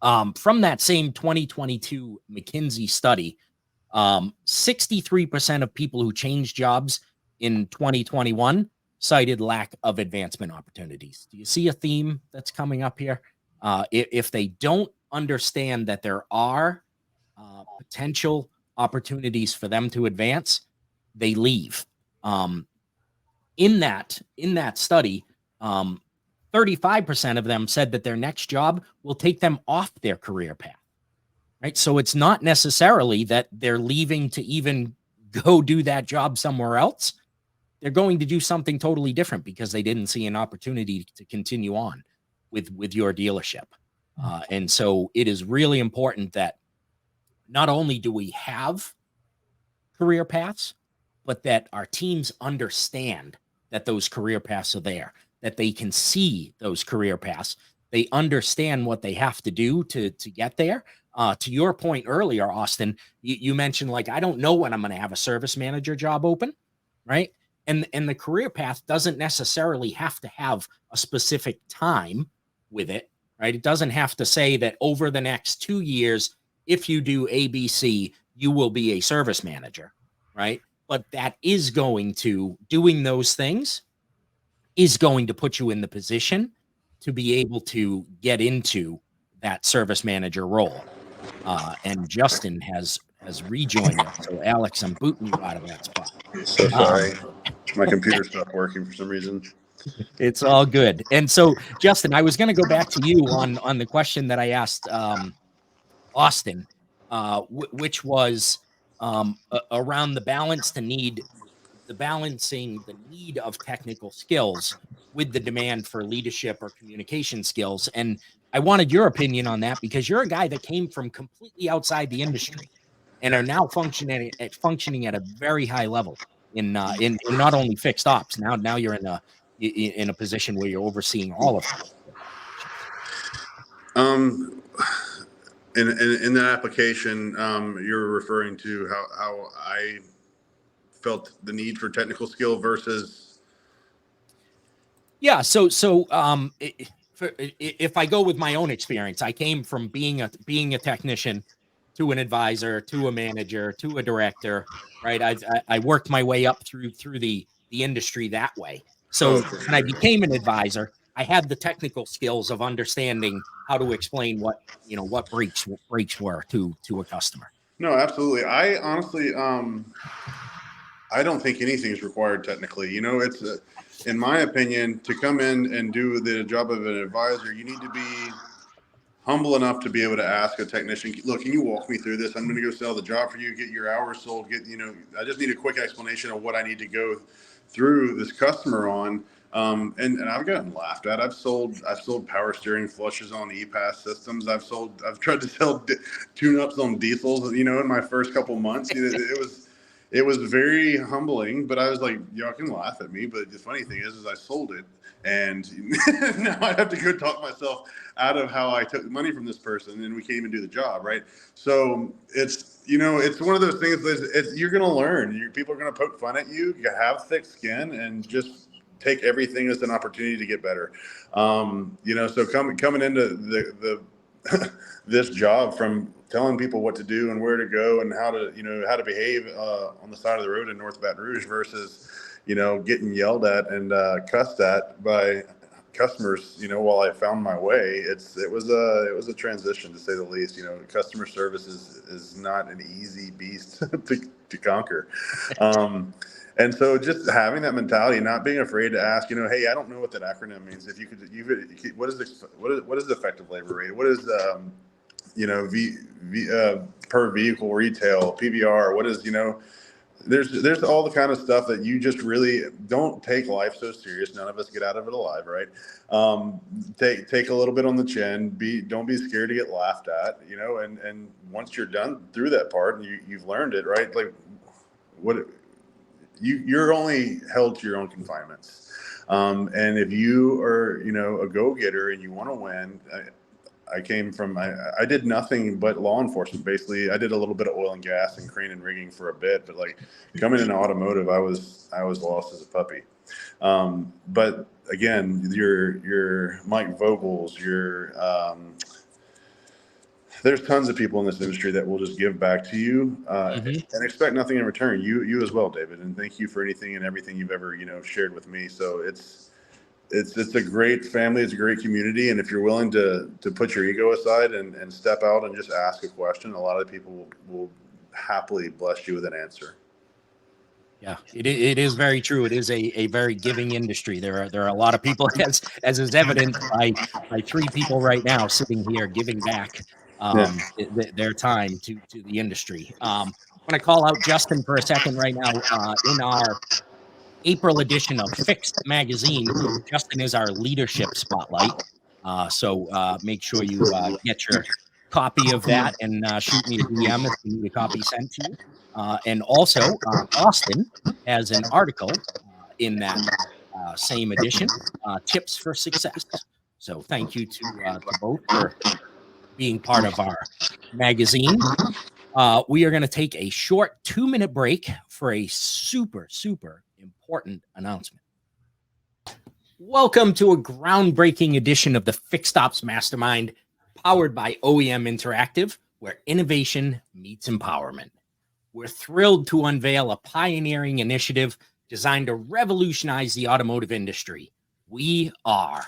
from that same 2022 McKinsey study, 63% of people who changed jobs in 2021 cited lack of advancement opportunities. Do you see a theme that's coming up here? If they don't understand that there are potential opportunities for them to advance, they leave. In that study, 35% of them said that their next job will take them off their career path. Right? So it's not necessarily that they're leaving to even go do that job somewhere else. They're going to do something totally different because they didn't see an opportunity to continue on with your dealership. And so it is really important that not only do we have career paths, but that our teams understand that those career paths are there, that they can see those career paths. They understand what they have to do to get there. To your point earlier, Austin, you mentioned, like, I don't know when I'm going to have a service manager job open, right? And the career path doesn't necessarily have to have a specific time with it, right? It doesn't have to say that over the next 2 years, if you do ABC, you will be a service manager, right? But that is going to, doing those things is going to put you in the position to be able to get into that service manager role. And Justin has rejoined us. So Alex, I'm booting you out of that spot. So sorry. My computer stopped working for some reason. It's all good. And so, Justin, I was going to go back to you on the question that I asked Austin, which was around the balance to need, the balancing the need of technical skills with the demand for leadership or communication skills. And I wanted your opinion on that because you're a guy that came from completely outside the industry and are now functioning at a very high level in not only fixed ops. Now you're in a position where you're overseeing all of the operations. Um, in that application, you're referring to how I felt the need for technical skill versus. Yeah. If I go with my own experience, I came from being a technician to an advisor, to a manager, to a director, right? I worked my way up through the industry that way. So For when I sure. became an advisor, I had the technical skills of understanding how to explain what breaks were to a customer. No, absolutely. I honestly, I don't think anything is required technically. It's in my opinion, to come in and do the job of an advisor, you need to be humble enough to be able to ask a technician, look, can you walk me through this? I'm going to go sell the job for you, get your hours sold, I just need a quick explanation of what I need to go through this customer on. And I've gotten laughed at. I've sold power steering flushes on e-pass systems. I've tried to sell tune-ups on diesels, in my first couple months. It was very humbling, but I was like, y'all can laugh at me, but the funny thing is I sold it. And now I have to go talk myself out of how I took the money from this person and we can't even do the job. Right. So it's one of those things that you're going to learn. People are going to poke fun at you. You have thick skin and just take everything as an opportunity to get better. So coming into the this job from telling people what to do and where to go and how to behave on the side of the road in North Baton Rouge versus, getting yelled at and cussed at by customers, while I found my way. It was a transition, to say the least. Customer service is not an easy beast to conquer. And so just having that mentality, not being afraid to ask, hey, I don't know what that acronym means. If you could, what is the effective labor rate? What is, per vehicle retail, PVR? What is, there's all the kind of stuff that you just really don't take life so serious. None of us get out of it alive, right? Take a little bit on the chin. Don't be scared to get laughed at, and once you're done through that part and you've learned it, right? Like you're only held to your own confinements. And if you are, a go-getter and you want to win, I did nothing but law enforcement. Basically, I did a little bit of oil and gas and crane and rigging for a bit, but like coming into automotive, I was lost as a puppy. But again, your Mike Vogels, there's tons of people in this industry that will just give back to you and expect nothing in return. You as well, David. And thank you for anything and everything you've ever, shared with me. So it's a great family. It's a great community. And if you're willing to put your ego aside and step out and just ask a question, a lot of people will happily bless you with an answer. Yeah, it is very true. It is a very giving industry. There are a lot of people, as is evident by three people right now sitting here giving back their time to the industry. I'm going to call out Justin for a second right now. In our April edition of Fixed Magazine, Justin is our leadership spotlight. So make sure you get your copy of that and shoot me a DM if you need a copy sent to you. And also, Austin has an article in that same edition, Tips for Success. So thank you to both for being part of our magazine. We are going to take a short 2-minute break for a super, super important announcement. Welcome to a groundbreaking edition of the Fixed Ops Mastermind, powered by OEM Interactive, where innovation meets empowerment. We're thrilled to unveil a pioneering initiative designed to revolutionize the automotive industry. We are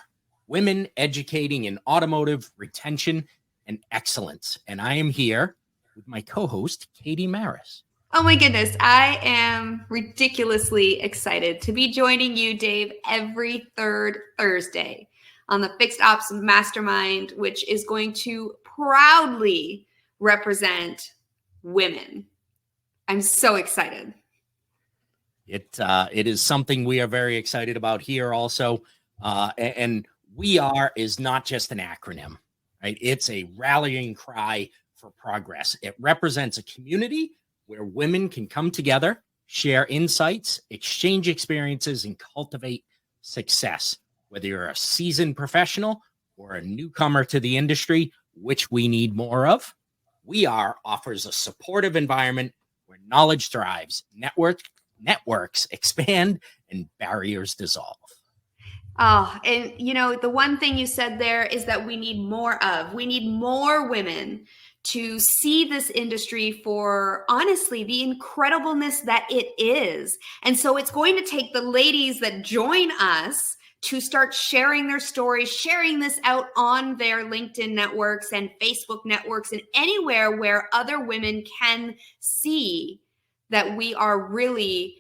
Women Educating in Automotive Retention and Excellence. And I am here with my co-host, Katie Maris. Oh my goodness. I am ridiculously excited to be joining you, Dave, every third Thursday on the Fixed Ops Mastermind, which is going to proudly represent women. I'm so excited. It is something we are very excited about here also. And we are is not just an acronym, right? It's a rallying cry for progress. It represents a community where women can come together, share insights, exchange experiences, and cultivate success. Whether you're a seasoned professional or a newcomer to the industry, which we need more of, We Are offers a supportive environment where knowledge thrives, networks expand, and barriers dissolve. Oh, and you know, the one thing you said there is that we need more of. We need more women to see this industry for honestly the incredibleness that it is. And so it's going to take the ladies that join us to start sharing their stories, sharing this out on their LinkedIn networks and Facebook networks and anywhere where other women can see that we are really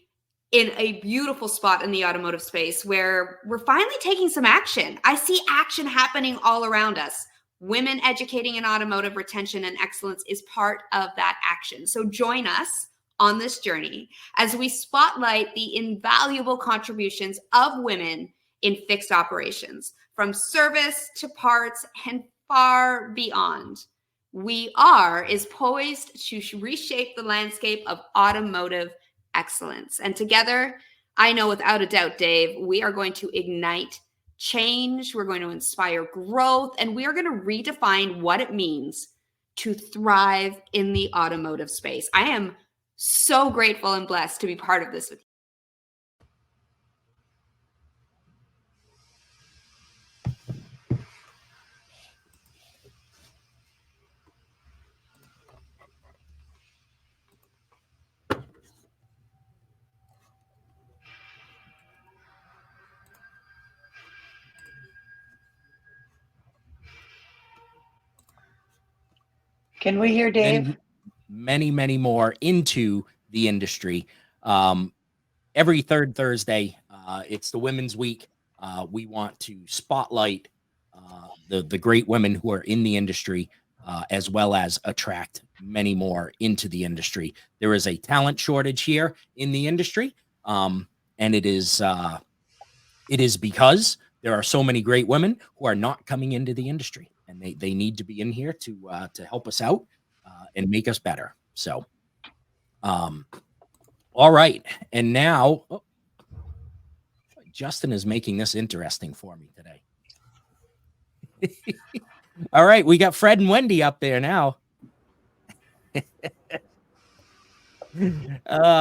in a beautiful spot in the automotive space where we're finally taking some action. I see action happening all around us. Women educating in automotive retention and excellence is part of that action. So join us on this journey as we spotlight the invaluable contributions of women in fixed operations, from service to parts and far beyond. We Are is poised to reshape the landscape of automotive excellence. And together, I know without a doubt, Dave, we are going to ignite change. We're going to inspire growth, and we are going to redefine what it means to thrive in the automotive space. I am so grateful and blessed to be part of this with you. Can we hear Dave? Many more into the industry. Every third Thursday, it's the Women's Week. We want to spotlight the great women who are in the industry, as well as attract many more into the industry. There is a talent shortage here in the industry, and it is because there are so many great women who are not coming into the industry, and they need to be in here to help us out and make us better. So, all right, and now Justin is making this interesting for me today. All right, we got Fred and Wendy up there now.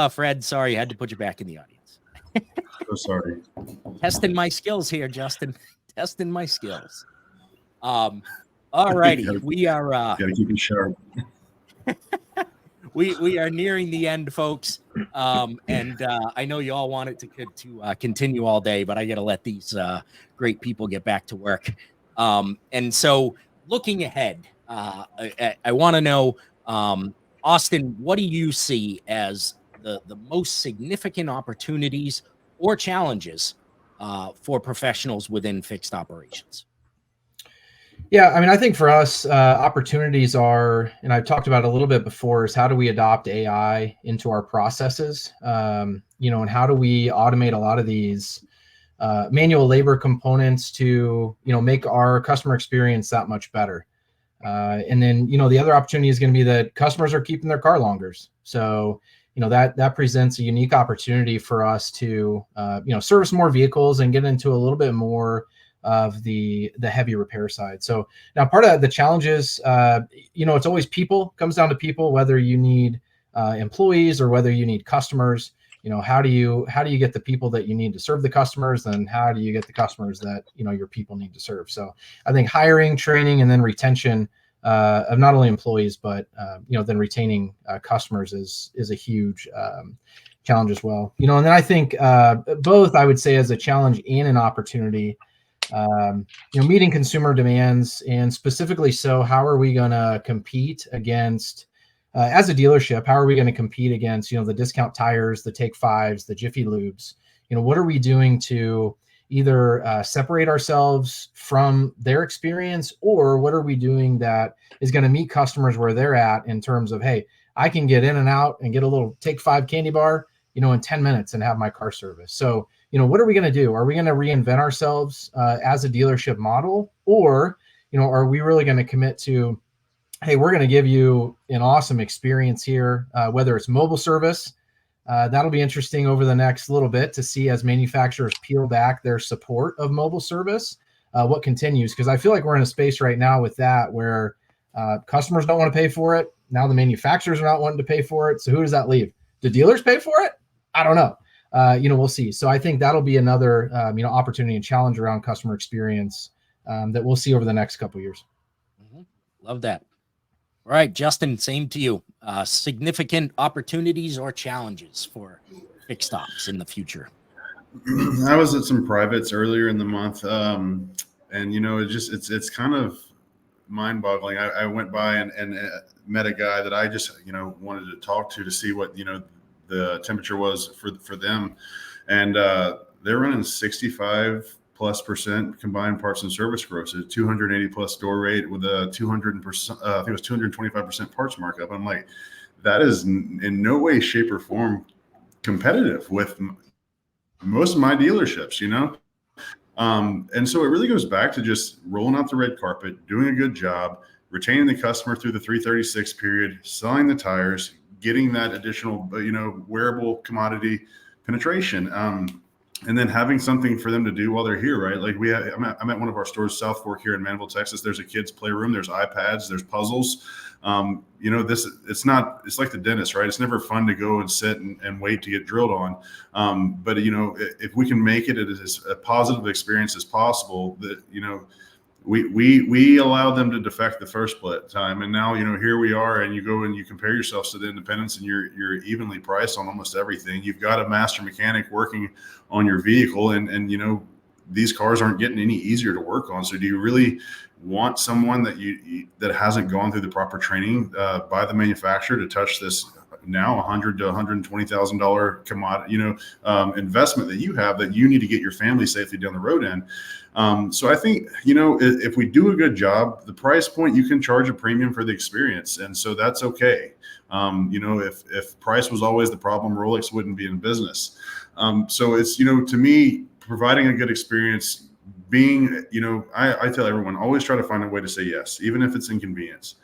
Fred, sorry, I had to put you back in the audience. So sorry. Testing my skills here, Justin. Testing my skills. All righty, we are Gotta keep it sharp. we are nearing the end, folks. And I know you all want it to continue all day, but I got to let these great people get back to work. And so, looking ahead, I want to know, Austin, what do you see as the most significant opportunities or challenges for professionals within fixed operations? Yeah, I mean, I think for us, opportunities are, and I've talked about it a little bit before, is how do we adopt AI into our processes? And how do we automate a lot of these manual labor components to, make our customer experience that much better? And then, the other opportunity is going to be that customers are keeping their car longer. So, that presents a unique opportunity for us to, service more vehicles and get into a little bit more of the heavy repair side. So now part of the challenges, it's always people, comes down to people, whether you need employees or whether you need customers. How do you get the people that you need to serve the customers, and how do you get the customers that your people need to serve? So I think hiring, training, and then retention of not only employees but then retaining customers is a huge challenge as well. And then I think both, I would say, as a challenge and an opportunity. Meeting consumer demands, and specifically, so how are we going to compete against as a dealership, how are we going to compete against, the Discount Tires, the Take Fives, the Jiffy Lubes? What are we doing to either separate ourselves from their experience, or what are we doing that is going to meet customers where they're at in terms of, hey, I can get in and out and get a little Take Five candy bar, in 10 minutes and have my car serviced. So, what are we going to do? Are we going to reinvent ourselves as a dealership model, or, are we really going to commit to, hey, we're going to give you an awesome experience here, whether it's mobile service. That'll be interesting over the next little bit to see as manufacturers peel back their support of mobile service, what continues. Because I feel like we're in a space right now with that where customers don't want to pay for it. Now the manufacturers are not wanting to pay for it. So who does that leave? Do dealers pay for it? I don't know. We'll see. So I think that'll be another, opportunity and challenge around customer experience that we'll see over the next couple of years. Mm-hmm. Love that. All right, Justin, same to you. Significant opportunities or challenges for fixed ops in the future? I was at some privates earlier in the month, and it's kind of mind-boggling. I went by and met a guy that I just wanted to talk to see what the temperature was for them, and they're running 65+% combined parts and service gross, a 280+ store rate with a 200%, I think it was 225% parts markup. I'm like, that is in no way, shape, or form competitive with most of my dealerships, and so it really goes back to just rolling out the red carpet, doing a good job, retaining the customer through the 336 period, selling the tires, getting that additional, wearable commodity penetration. And then having something for them to do while they're here, right? Like I'm at one of our stores, South Fork here in Manville, Texas. There's a kids' playroom. There's iPads. There's puzzles. It's like the dentist, right? It's never fun to go and sit and wait to get drilled on. But if we can make it as a positive experience as possible, that we allowed them to defect the first time, and now here we are, and you go and you compare yourselves to the independents, and you're evenly priced on almost everything. You've got a master mechanic working on your vehicle, and these cars aren't getting any easier to work on. So do you really want someone that hasn't gone through the proper training by the manufacturer to touch this now $100,000 to $120,000 commodity, investment that you have that you need to get your family safely down the road in? So I think, if we do a good job, the price point, you can charge a premium for the experience. And so that's okay. If price was always the problem, Rolex wouldn't be in business. So it's, to me, providing a good experience, being, I tell everyone, always try to find a way to say yes, even if it's inconvenience.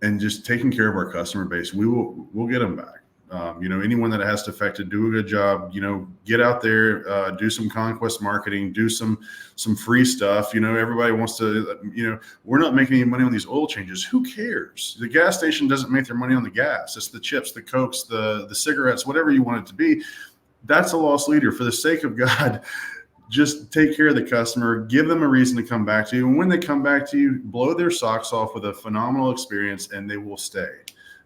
And just taking care of our customer base, we'll get them back. Anyone that has to affect it, do a good job, get out there, do some conquest marketing, do some free stuff. Everybody wants to, we're not making any money on these oil changes. Who cares? The gas station doesn't make their money on the gas. It's the chips, the Cokes, the cigarettes, whatever you want it to be. That's a loss leader. For the sake of God, just take care of the customer, give them a reason to come back to you. And when they come back to you, blow their socks off with a phenomenal experience, and they will stay.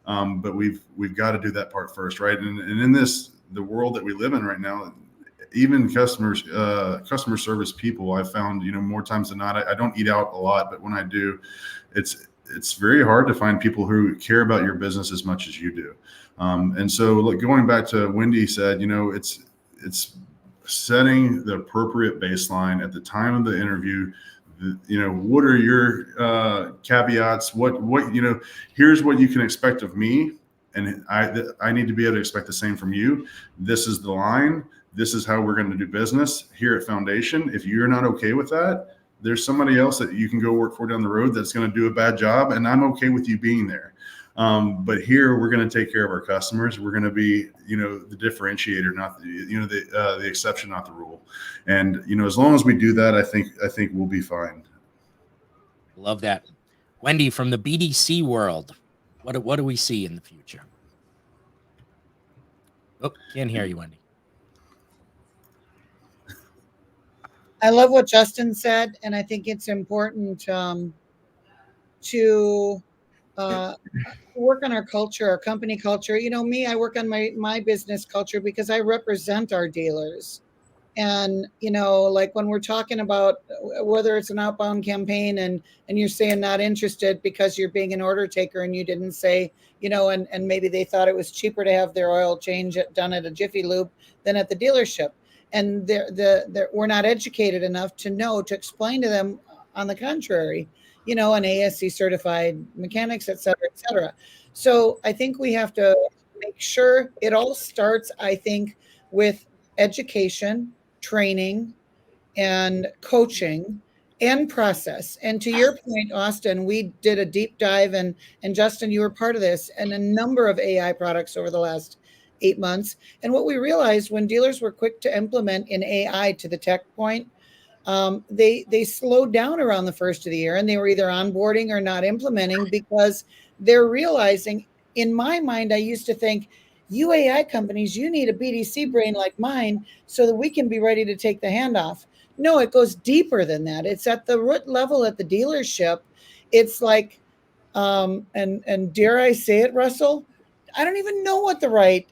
But we've got to do that part first, right? And in the world that we live in right now, even customer service people, I've found, more times than not, I don't eat out a lot, but when I do, it's very hard to find people who care about your business as much as you do. And so, look, going back to Wendy said, it's setting the appropriate baseline at the time of the interview. What are your caveats? What here's what you can expect of me, and I need to be able to expect the same from you. This is the line. This is how we're going to do business here at Foundation. If you're not okay with that, there's somebody else that you can go work for down the road that's going to do a bad job, and I'm okay with you being there. But here we're going to take care of our customers. We're going to be, the differentiator, not the exception, not the rule. And as long as we do that, I think we'll be fine. Love that, Wendy, from the BDC world. What do we see in the future? Oh, can't hear you, Wendy. I love what Justin said, and I think it's important to work on our culture, our company culture. Me, I work on my business culture because I represent our dealers. And, like when we're talking about whether it's an outbound campaign and you're saying not interested because you're being an order taker and you didn't say, and maybe they thought it was cheaper to have their oil change done at a Jiffy Lube than at the dealership. And we're not educated enough to explain to them on the contrary, an ASC certified mechanics, et cetera, et cetera. So I think we have to make sure it all starts, I think, with education, training, and coaching and process. And to your point, Austin, we did a deep dive, and Justin, you were part of this, and a number of AI products over the last 8 months. And what we realized when dealers were quick to implement in AI, to the tech point, they slowed down around the first of the year, and they were either onboarding or not implementing because they're realizing, in my mind, I used to think, you AI companies, you need a BDC brain like mine so that we can be ready to take the handoff. No, it goes deeper than that. It's at the root level at the dealership. It's like, and dare I say it, Russell, I don't even know what the right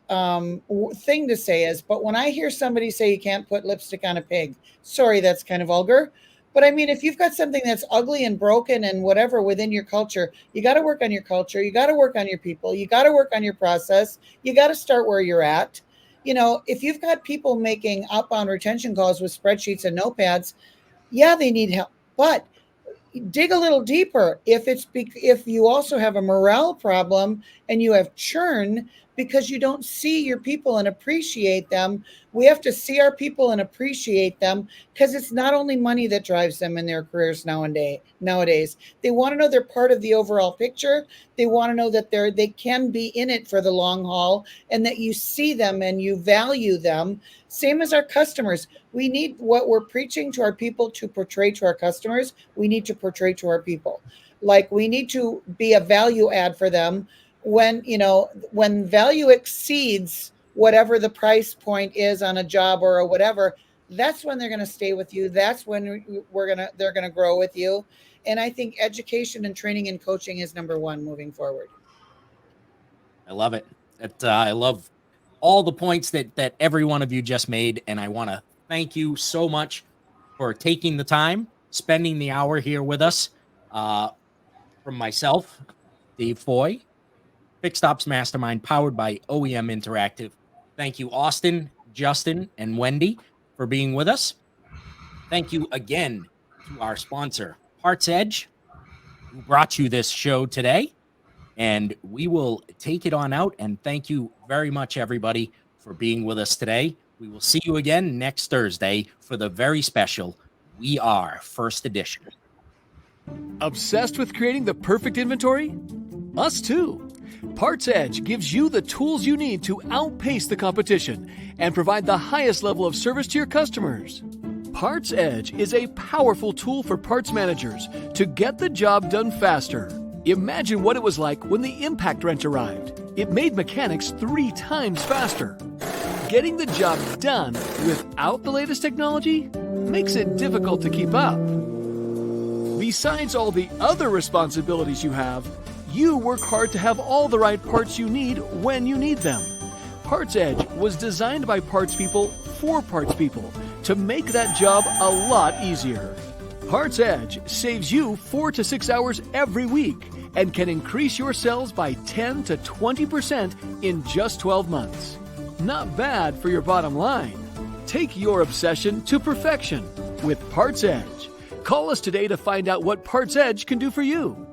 thing to say is, but when I hear somebody say you can't put lipstick on a pig, sorry, that's kind of vulgar. But I mean, if you've got something that's ugly and broken and whatever within your culture, you got to work on your culture. You got to work on your people. You got to work on your process. You got to start where you're at. If you've got people making outbound retention calls with spreadsheets and notepads, yeah, they need help. But dig a little deeper. If you also have a morale problem and you have churn because you don't see your people and appreciate them, we have to see our people and appreciate them, because it's not only money that drives them in their careers nowadays. They want to know they're part of the overall picture. They want to know that they can be in it for the long haul, and that you see them and you value them. Same as our customers. We need what we're preaching to our people to portray to our customers. We need to portray to our people. Like, we need to be a value add for them. When value exceeds whatever the price point is on a job or whatever, that's when they're going to stay with you. That's when they're going to grow with you. And I think education and training and coaching is number one moving forward. I love it. I love all the points that every one of you just made. And I want to thank you so much for taking the time, spending the hour here with us. From myself, Dave Foy, Fixed Ops Mastermind, powered by OEM Interactive. Thank you, Austin, Justin, and Wendy, for being with us. Thank you again to our sponsor, Parts Edge, who brought you this show today. And we will take it on out. And thank you very much, everybody, for being with us today. We will see you again next Thursday for the very special We Are First Edition. Obsessed with creating the perfect inventory? Us too. Parts Edge gives you the tools you need to outpace the competition and provide the highest level of service to your customers. Parts Edge is a powerful tool for parts managers to get the job done faster. Imagine what it was like when the impact wrench arrived. It made mechanics 3 times faster. Getting the job done without the latest technology makes it difficult to keep up. Besides all the other responsibilities you have, you work hard to have all the right parts you need when you need them. Parts Edge was designed by parts people for parts people to make that job a lot easier. Parts Edge saves you 4 to 6 hours every week and can increase your sales by 10 to 20% in just 12 months. Not bad for your bottom line. Take your obsession to perfection with Parts Edge. Call us today to find out what Parts Edge can do for you.